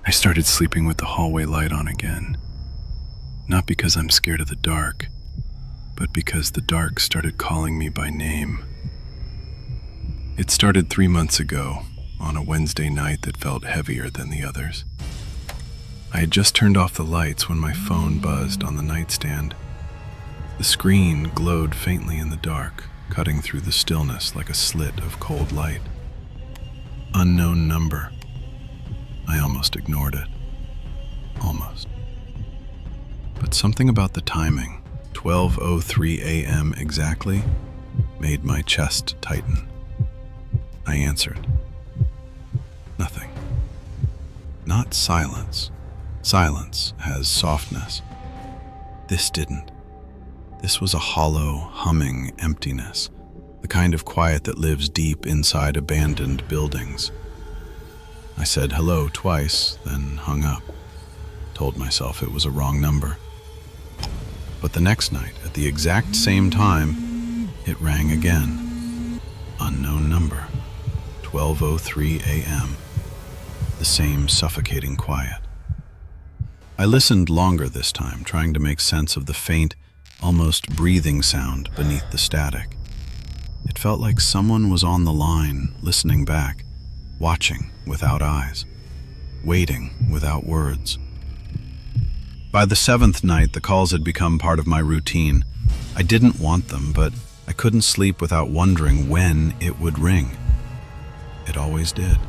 I started sleeping with the hallway light on again. Not because I'm scared of the dark, but because the dark started calling me by name. It started 3 months ago, on a Wednesday night that felt heavier than the others. I had just turned off the lights when my phone buzzed on the nightstand. The screen glowed faintly in the dark, cutting through the stillness like a slit of cold light. Unknown number. I almost ignored it. Almost. But something about the timing, 12:03 a.m. exactly, made my chest tighten. I answered. Nothing. Not silence. Silence has softness. This didn't. This was a hollow, humming emptiness, the kind of quiet that lives deep inside abandoned buildings. I said hello twice, then hung up. Told myself it was a wrong number. But the next night, at the exact same time, it rang again. Unknown number. 12:03 a.m. The same suffocating quiet. I listened longer this time, trying to make sense of the faint, almost breathing sound beneath the static. It felt like someone was on the line, listening back, watching without eyes, waiting without words. By the 7th night, the calls had become part of my routine. I didn't want them, but I couldn't sleep without wondering when it would ring. It always did.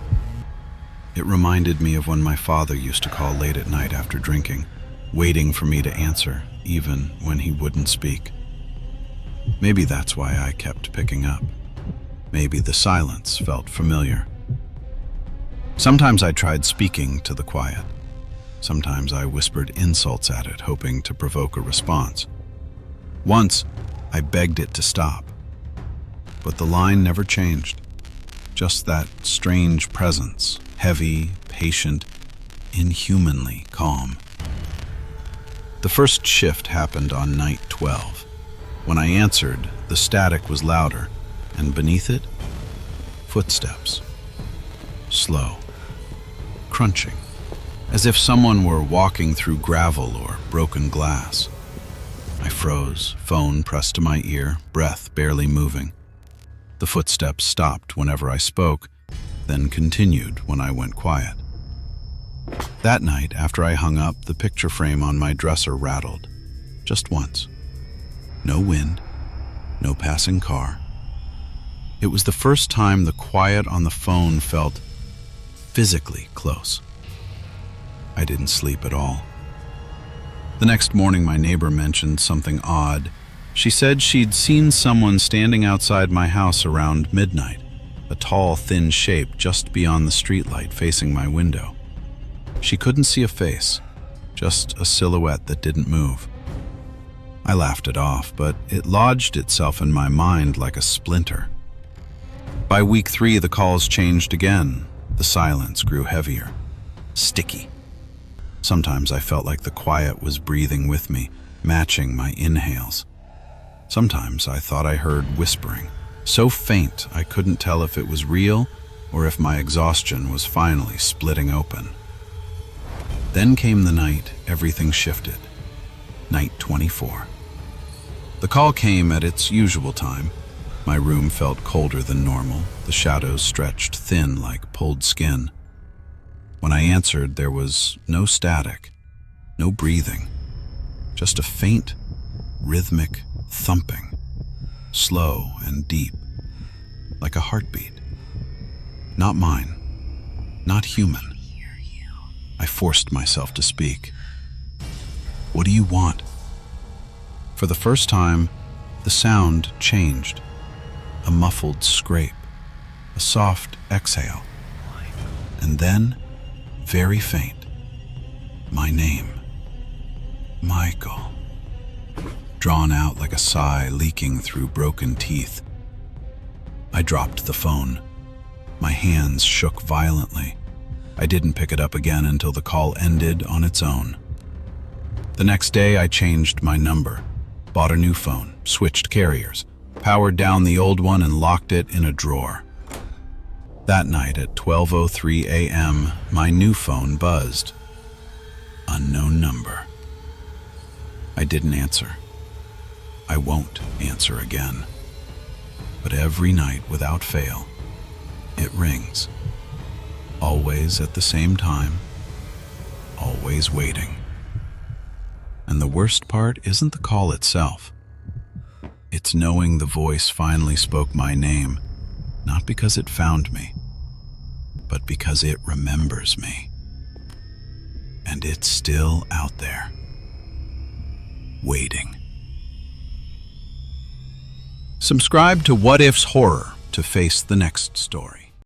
It reminded me of when my father used to call late at night after drinking, waiting for me to answer, even when he wouldn't speak. Maybe that's why I kept picking up. Maybe the silence felt familiar. Sometimes I tried speaking to the quiet. Sometimes I whispered insults at it, hoping to provoke a response. Once, I begged it to stop. But the line never changed. Just that strange presence, heavy, patient, inhumanly calm. The first shift happened on night 12. When I answered, the static was louder, and beneath it, footsteps. Slow. Crunching. As if someone were walking through gravel or broken glass. I froze, phone pressed to my ear, breath barely moving. The footsteps stopped whenever I spoke, then continued when I went quiet. That night, after I hung up, the picture frame on my dresser rattled. Just once. No wind, no passing car. It was the first time the quiet on the phone felt physically close. I didn't sleep at all. The next morning, my neighbor mentioned something odd. She said she'd seen someone standing outside my house around midnight, a tall, thin shape just beyond the streetlight facing my window. She couldn't see a face, just a silhouette that didn't move. I laughed it off, but it lodged itself in my mind like a splinter. By week 3, the calls changed again. The silence grew heavier, sticky. Sometimes I felt like the quiet was breathing with me, matching my inhales. Sometimes I thought I heard whispering, so faint I couldn't tell if it was real or if my exhaustion was finally splitting open. Then came the night everything shifted. Night 24. The call came at its usual time. My room felt colder than normal, the shadows stretched thin like pulled skin. When I answered, there was no static, no breathing, just a faint, rhythmic thumping, slow and deep, like a heartbeat. Not mine, not human. I forced myself to speak. What do you want? For the first time, the sound changed. A muffled scrape, a soft exhale, and then, very faint, my name, Michael, drawn out like a sigh leaking through broken teeth. I dropped the phone. My hands shook violently. I didn't pick it up again until the call ended on its own. The next day, I changed my number, bought a new phone, switched carriers, powered down the old one and locked it in a drawer. That night at 12:03 a.m., my new phone buzzed. Unknown number. I didn't answer. I won't answer again. But every night, without fail, it rings. Always at the same time, always waiting. And the worst part isn't the call itself. It's knowing the voice finally spoke my name, not because it found me, but because it remembers me. And it's still out there, waiting. Subscribe to What Ifs Horror to face the next story.